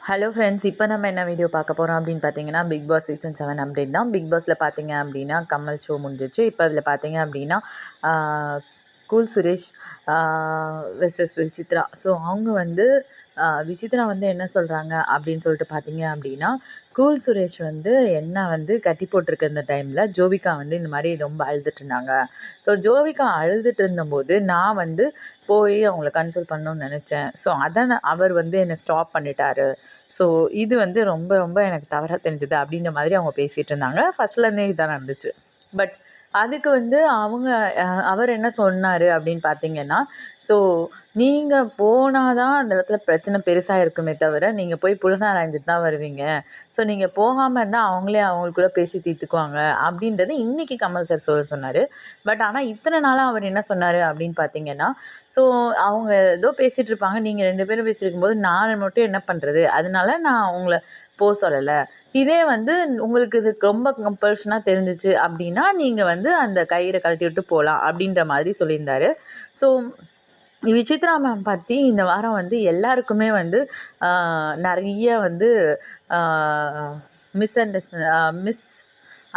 Hello friends, இப்போ நம்ம என்ன வீடியோ பார்க்க போகிறோம் அப்படின்னு பார்த்தீங்கன்னா, பிக் பாஸ் சீசன் 7 அப்டேட் தான். பிக் பாஸில் பார்த்தீங்க அப்படின்னா, கமல் ஷோ முடிஞ்சிச்சு. இப்போ அதில் பார்த்தீங்க அப்படின்னா, cool Suresh versus Vichitra. So அவங்க வந்து விசித்ரா வந்து என்ன சொல்கிறாங்க அப்படின்னு சொல்லிட்டு பார்த்தீங்க அப்படின்னா, கூல் சுரேஷ் வந்து என்ன வந்து கட்டி போட்டிருக்க இந்த டைமில் ஜோவிகா வந்து இந்த மாதிரி ரொம்ப அழுதுட்டு இருந்தாங்க. ஸோ ஜோவிகா அழுதுட்டு இருந்தபோது நான் வந்து போய் அவங்கள கன்சல்ட் பண்ணணும்னு நினச்சேன். ஸோ அதை அவர் வந்து என்னை ஸ்டாப் பண்ணிட்டாரு. ஸோ இது வந்து ரொம்ப ரொம்ப எனக்கு தவறா தெரிஞ்சது அப்படின்ற மாதிரி அவங்க பேசிகிட்டு இருந்தாங்க. ஃபர்ஸ்ட்லேருந்தே இதான் நடந்துச்சு. பட் அதுக்கு வந்து அவங்க அவர் என்ன சொன்னாரு அப்படின்னு பார்த்தீங்கன்னா, ஸோ நீங்க போனா தான் அந்த இடத்துல பிரச்சனை பெருசா இருக்குமே தவிர, நீங்க போய் புலனாராய்ஞ்சுட்டு தான் வருவீங்க. ஸோ நீங்க போகாம இருந்தா அவங்களே அவங்களுக்குள்ள பேசி தீர்த்துக்குவாங்க அப்படின்றது இன்னைக்கு கமல் சார் சொன்னாரு. பட் ஆனா இத்தனை நாளா அவர் என்ன சொன்னாரு அப்படின்னு பார்த்தீங்கன்னா, ஸோ அவங்க ஏதோ பேசிட்டு இருப்பாங்க. நீங்க 2 பேரும் பேசிட்டு இருக்கும்போது நான் மட்டும் என்ன பண்றது? அதனால நான் உங்கள சொல்லல. இதே வந்து உங்களுக்கு இது ரொம்ப கம்பல்ஷனா தெரிஞ்சுச்சு அப்படின்னா, நீங்க வந்து அந்த கயிற கழட்டி விட்டு போலாம் அப்படின்ற மாதிரி சொல்லியிருந்தாரு. ஸோ விசித்ரா மேம் பத்தி இந்த வாரம் வந்து எல்லாருக்குமே வந்து நெறைய வந்து ஆ மிஸ்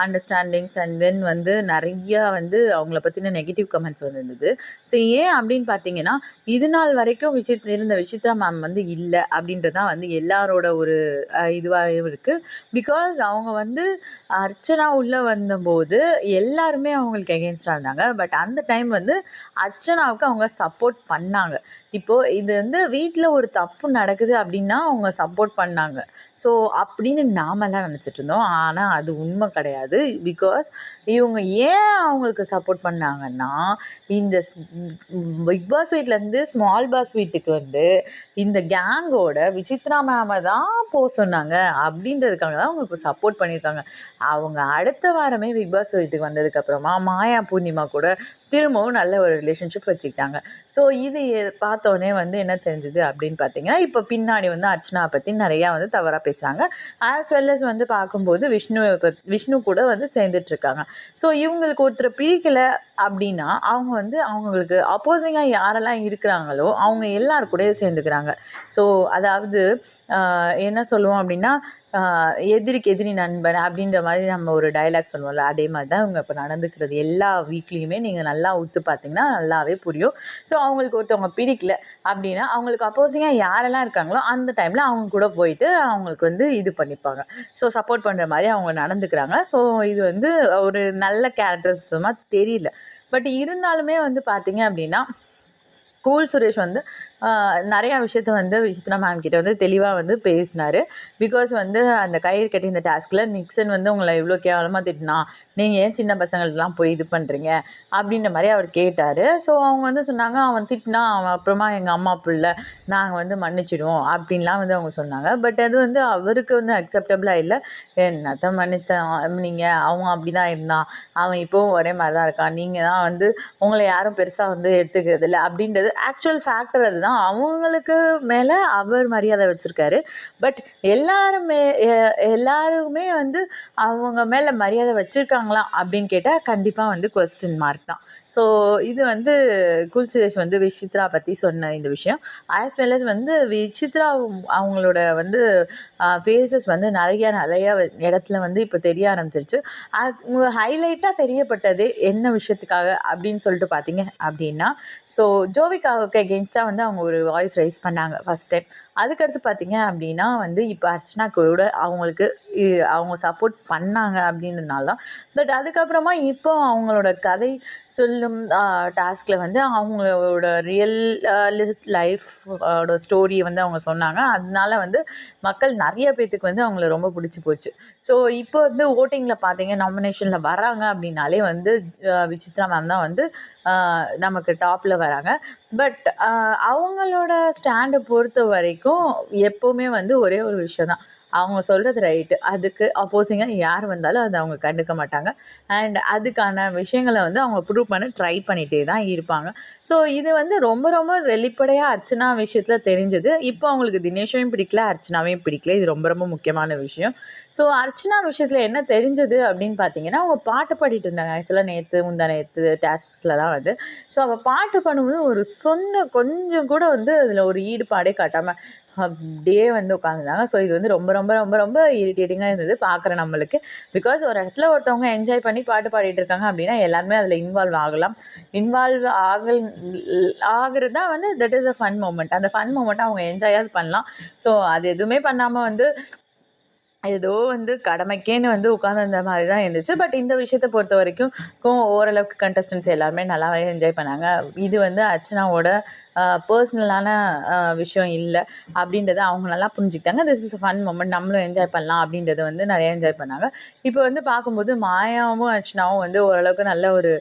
அண்டர்ஸ்டாண்டிங்ஸ் அண்ட் தென் வந்து நெறையா வந்து அவங்கள பத்தின நெகட்டிவ் கமெண்ட்ஸ் வந்திருந்தது. ஸோ ஏன் அப்படின்னு பார்த்தீங்கன்னா, இது நாள் வரைக்கும் இருந்த விசித்ரா மேம் வந்து இல்ல அப்படின்றது தான் வந்து எல்லாரோட ஒரு இதுவாகவும் இருக்கு. பிகாஸ் அவங்க வந்து அர்ச்சனா உள்ள வந்தபோது எல்லாருமே அவங்களுக்கு எகென்ஸ்டா இருந்தாங்க. பட் அந்த டைம் வந்து அர்ச்சனாவுக்கு அவங்க சப்போர்ட் பண்ணாங்க. இப்போ இது வந்து வீட்ல ஒரு தப்பு நடக்குது அப்படின்னா அவங்க சப்போர்ட் பண்ணாங்க. ஸோ அப்படின்னு நாமெல்லாம் நினச்சிட்டு இருந்தோம். ஆனா அது உண்மை கிடையாது. பிகாஸ் இவங்க ஏன் அவங்களுக்கு சப்போர்ட் பண்ணாங்கன்னா, இந்த பிக் பாஸ் வீட்லேருந்து ஸ்மால் பாஸ் வீட்டுக்கு வந்து இந்த கேங்கோட விசித்ரா மேம தான் சொன்னாங்க அப்படின்றதுக்காக தான் அவங்க இப்போ சப்போர்ட் பண்ணியிருக்காங்க. அவங்க அடுத்த வாரமே பிக் பாஸ் வீட்டுக்கு வந்ததுக்கப்புறமா மாயா பூர்ணிமா கூட திரும்பவும் நல்ல ஒரு ரிலேஷன்ஷிப் வச்சுக்கிட்டாங்க. ஸோ இது பார்த்தோன்னே வந்து என்ன தெரிஞ்சுது அப்படின்னு பார்த்தீங்கன்னா, இப்போ பின்னாடி வந்து அர்ச்சனாவை பற்றி நிறையா வந்து தவறாக பேசுகிறாங்க. ஆஸ் வெல் அஸ் வந்து பார்க்கும்போது விஷ்ணு கூட வந்து சேர்ந்துட்ருக்காங்க. ஸோ இவங்களுக்கு ஒருத்தரை பிடிக்கல அப்படின்னா, அவங்க வந்து அவங்களுக்கு அப்போசிங்காக யாரெல்லாம் இருக்கிறாங்களோ அவங்க எல்லார் கூடயும் சேர்ந்துக்கிறாங்க. ஸோ அதாவது என்ன சொல்லுவோம் அப்படின்னா, எதிரிக்கு எதிரி நண்பன் அப்படின்ற மாதிரி நம்ம ஒரு டயலாக் சொல்லுவோம்ல, அதே மாதிரி தான் இவங்க இப்போ நடந்துக்கிறது. எல்லா வீக்லியுமே நீங்கள் நல்லா உத்து பார்த்தீங்கன்னா நல்லாவே புரியும். ஸோ அவங்களுக்கு ஒருத்தவங்க பிடிக்கல அப்படின்னா, அவங்களுக்கு அப்போசிங்காக யாரெல்லாம் இருக்காங்களோ அந்த டைமில் அவங்க கூட போயிட்டு அவங்களுக்கு வந்து இது பண்ணிப்பாங்க. ஸோ சப்போர்ட் பண்ணுற மாதிரி அவங்க நடந்துக்கிறாங்க. ஸோ இது வந்து ஒரு நல்ல கேரக்டரிசமாக தெரியல. பட் இருந்தாலுமே வந்து பார்த்தீங்க அப்படின்னா, கூல் சுரேஷ் வந்து நிறையா விஷயத்த வந்து விசித்ரா மேம் கிட்ட வந்து தெளிவாக வந்து பேசினாரு. பிகாஸ் வந்து அந்த கயிறு கட்டி இந்த டாஸ்கில் நிக்சன் வந்து உங்களை இவ்வளோ கேவலமாக திட்டினா, நீங்கள் ஏன் சின்ன பசங்களுக்கெல்லாம் போய் இது பண்ணுறீங்க அப்படின்ற மாதிரி அவர் கேட்டார். ஸோ அவங்க வந்து சொன்னாங்க, அவன் திட்டினா அவன் அப்புறமா எங்கள் அம்மா பிள்ளை நாங்கள் வந்து மன்னிச்சிடுவோம் அப்படின்லாம் வந்து அவங்க சொன்னாங்க. பட் அது வந்து அவருக்கு வந்து அக்செப்டபுளாக இல்லை. என்னத்த மன்னிச்சான் நீங்கள், அவங்க அப்படி தான் இருந்தான், அவன் இப்போவும் ஒரே மாதிரி தான் இருக்கான், நீங்கள் தான் வந்து உங்களை யாரும் பெருசாக வந்து எடுத்துக்கிறது இல்லை அப்படின்றது ஆக்சுவல் ஃபேக்டர். அதுதான் அவங்களுக்கு மேலே அவர் மரியாதை வச்சுருக்காரு. பட் எல்லாருமே வந்து அவங்க மேலே மரியாதை வச்சுருக்காங்களா அப்படின்னு கேட்டால் கண்டிப்பாக வந்து கொஸ்டின் மார்க் தான். ஸோ இது வந்து குல் சுரேஷ் வந்து விசித்ரா பற்றி சொன்ன இந்த விஷயம். ஆஸ் வெல் அஸ் வந்து விசித்ரா அவங்களோட வந்து ஃபேஸஸ் வந்து நிறைய இடத்துல வந்து இப்போ தெரிய ஆரம்பிச்சிருச்சு. ஹைலைட்டாக தெரியப்பட்டது என்ன விஷயத்துக்காக அப்படின்னு சொல்லிட்டு பார்த்தீங்க அப்படின்னா, ஸோ ஜோவிகாவுக்கு எகெயின்ஸ்டாக வந்து அவங்க ஒரு வாய்ஸ் ரைஸ் பண்ணாங்க ஃபஸ்ட் டைம். அதுக்கடுத்து பார்த்தீங்க அப்படின்னா வந்து இப்போ அர்ச்சனா கூட அவங்களுக்கு அவங்க சப்போர்ட் பண்ணாங்க அப்படின்றதுனால தான். பட் அதுக்கப்புறமா இப்போ அவங்களோட கதை சொல்லும் டாஸ்கில் வந்து அவங்களோட ரியல் லைஃபோட ஸ்டோரியை வந்து அவங்க சொன்னாங்க. அதனால வந்து மக்கள் நிறைய பேத்துக்கு வந்து அவங்கள ரொம்ப பிடிச்சி போச்சு. ஸோ இப்போ வந்து ஓட்டிங்கில் பார்த்தீங்க, நாமினேஷனில் வராங்க அப்படின்னாலே வந்து விசித்ரா மேம் தான் வந்து நமக்கு டாப்பில் வராங்க. பட் அவங்களோட ஸ்டாண்டை பொறுத்த வரைக்கும் எப்போவுமே வந்து ஒரே ஒரு விஷயம் தான், அவங்க சொல்கிறது ரைட்டு. அதுக்கு அப்போசிங்காக யார் வந்தாலும் அதை அவங்க கண்டுக்க மாட்டாங்க. அண்ட் அதுக்கான விஷயங்களை வந்து அவங்க ப்ரூவ் பண்ண ட்ரை பண்ணிகிட்டே தான் இருப்பாங்க. ஸோ இது வந்து ரொம்ப ரொம்ப வெளிப்படையாக அர்ச்சனா விஷயத்தில் தெரிஞ்சது. இப்போ அவங்களுக்கு தினேஷையும் பிடிக்கல, அர்ச்சனாவையும் பிடிக்கல. இது ரொம்ப ரொம்ப முக்கியமான விஷயம். ஸோ அர்ச்சனா விஷயத்தில் என்ன தெரிஞ்சது அப்படின்னு பார்த்தீங்கன்னா, அவங்க பாட்டு பாடிட்டு இருந்தாங்க. ஆக்சுவலாக முந்தா நேற்று டாஸ்க்ஸ்லலாம் வந்து. ஸோ அவள் பாட்டு பண்ணும்போது ஒரு கொஞ்சம் கூட வந்து அதில் ஒரு ஈடுபாடே காட்டாமல் அப்படியே வந்து உட்காந்துருந்தாங்க. ஸோ இது வந்து ரொம்ப ரொம்ப ரொம்ப ரொம்ப இரிட்டேட்டிங்காக இருந்தது பார்க்குற நம்மளுக்கு. பிகாஸ் ஒரு இடத்துல ஒருத்தவங்க என்ஜாய் பண்ணி பாட்டு பாடிட்டு இருக்காங்க அப்படின்னா எல்லாருமே அதில் இன்வால்வ் ஆகலாம். இன்வால்வ் ஆகுறது தான் வந்து that is a fun moment. அந்த ஃபன் மூமெண்ட்டை அவங்க என்ஜாயாவது பண்ணலாம். ஸோ அது எதுவுமே பண்ணாமல் வந்து ஏதோ வந்து கடமைக்கேன்னு வந்து உட்காந்துருந்த மாதிரி தான் இருந்துச்சு. பட் இந்த விஷயத்த பொறுத்த வரைக்கும் ஓரளவுக்கு கண்டஸ்டன்ட்ஸ் எல்லாருமே நல்லாவே என்ஜாய் பண்ணாங்க. இது வந்து அர்ச்சனாவோட பர்சனலான விஷயம் இல்லை அப்படின்றத அவங்க நல்லா புரிஞ்சுக்கிட்டாங்க. This is a fun moment, நம்மளும் என்ஜாய் பண்ணலாம் அப்படின்றத வந்து நிறைய என்ஜாய் பண்ணாங்க. இப்போ வந்து பார்க்கும்போது மாயாவும் அர்ச்சனாவும் வந்து ஓரளவுக்கு நல்ல ஒரு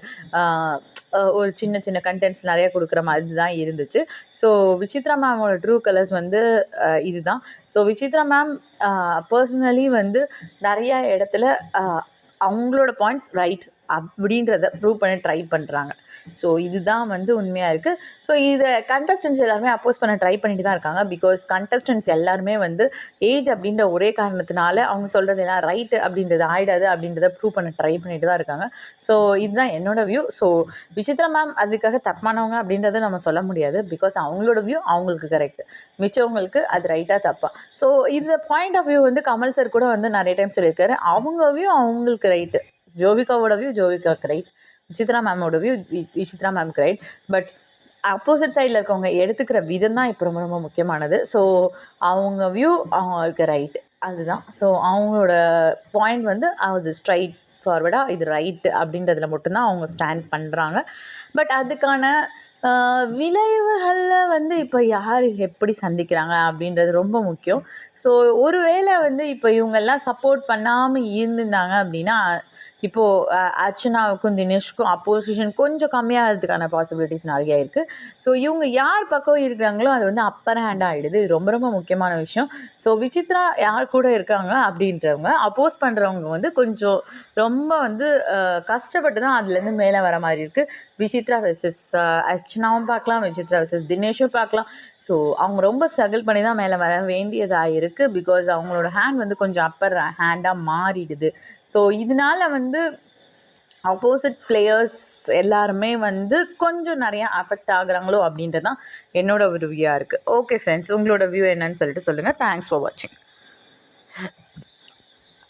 ஒரு சின்ன சின்ன கண்டென்ட்ஸ் நிறைய கொடுக்குற மாதிரி தான் இருந்துச்சு. ஸோ விசித்ரா மேமோட ட்ரூ கலர்ஸ் வந்து இதுதான். ஸோ விசித்ரா மேம் பர்சனலி வந்து நிறையா இடத்துல அவங்களோட பாயிண்ட்ஸ் ரைட் அப்படின்றத ப்ரூவ் பண்ண ட்ரை பண்ணுறாங்க. ஸோ இதுதான் வந்து உண்மையாக இருக்குது. ஸோ இதை கண்டஸ்டன்ஸ் எல்லாருமே அப்போஸ் பண்ண ட்ரை பண்ணிட்டு தான் இருக்காங்க. பிகாஸ் கண்டஸ்டன்ஸ் எல்லாருமே வந்து ஏஜ் அப்படின்ற ஒரே காரணத்தினால அவங்க சொல்கிறது எல்லாம் ரைட்டு அப்படின்றது ஆயிடாது அப்படின்றத ப்ரூவ் பண்ண ட்ரை பண்ணிட்டு தான் இருக்காங்க. ஸோ இதுதான் என்னோட வியூ. ஸோ விசித்ரா மேம் அதுக்காக தப்பானவங்க அப்படின்றத நம்ம சொல்ல முடியாது. பிகாஸ் அவங்களோட வியூ அவங்களுக்கு கரெக்ட், மிச்சவங்களுக்கு அது ரைட்டாக தப்பா. ஸோ இந்த பாயிண்ட் ஆஃப் வியூ வந்து கமல் சார் கூட வந்து நிறைய டைம் சொல்லியிருக்காரு. அவங்க வியூ அவங்களுக்கு ரைட்டு, ஜோவிகாவோட வியூ ஜோவிகாவுக்கு ரைட், விசித்ரா மேமோட வியூ விசித்ரா மேம்க்கு ரைட். பட் அப்போசிட் சைடில் இருக்கவங்க எடுத்துக்கிற விதம் தான் இப்போ ரொம்ப ரொம்ப முக்கியமானது. ஸோ அவங்க வியூ அவங்களுக்கு ரைட்டு, அதுதான். ஸோ அவங்களோட பாயிண்ட் வந்து அது ஸ்ட்ரைட் ஃபார்வர்டாக இது ரைட்டு அப்படின்றதுல மட்டும்தான் அவங்க ஸ்டாண்ட் பண்ணுறாங்க. பட் அதுக்கான விளைவுகளில் வந்து இப்போ யார் எப்படி சந்திக்கிறாங்க அப்படின்றது ரொம்ப முக்கியம். ஸோ ஒருவேளை வந்து இப்போ இவங்கெல்லாம் சப்போர்ட் பண்ணாமல் இருந்திருந்தாங்க அப்படின்னா இப்போது அர்ச்சனாவுக்கும் தினேஷ்க்கும் அப்போசிஷன் கொஞ்சம் கம்மியாகிறதுக்கான பாசிபிலிட்டிஸ் நிறைய இருக்குது. ஸோ இவங்க யார் பக்கம் இருக்கிறாங்களோ அது வந்து அப்பர் ஹேண்ட் ஆகிடுது. இது ரொம்ப ரொம்ப முக்கியமான விஷயம். ஸோ விசித்ரா யார் கூட இருக்காங்க அப்படின்றவங்க அப்போஸ் பண்ணுறவங்க வந்து கொஞ்சம் ரொம்ப வந்து கஷ்டப்பட்டு தான் அதுலேருந்து மேலே வர மாதிரி இருக்குது. விசித்ரா வெர்சஸ் அர்ச்சனாவும் பார்க்கலாம், விசித்ரா வெர்சஸ் தினேஷும் பார்க்கலாம். ஸோ அவங்க ரொம்ப ஸ்ட்ரகிள் பண்ணி தான் மேலே வர வேண்டியதாக இருக்குது. பிகாஸ் அவங்களோட ஹேண்ட் வந்து கொஞ்சம் அப்பர் ஹேண்டாக மாறிடுது. ஸோ இதனால வந்து ஆப்போசிட் பிளேயர்ஸ் எல்லாருமே வந்து கொஞ்சம் நிறையா அஃபெக்ட் ஆகுறாங்களோ அப்படின்றது தான் என்னோட ஒரு வியூவாக இருக்குது. ஓகே ஃப்ரெண்ட்ஸ், உங்களோட வியூ என்னன்னு சொல்லிட்டு சொல்லுங்கள். தேங்க்ஸ் ஃபார் வாட்சிங்.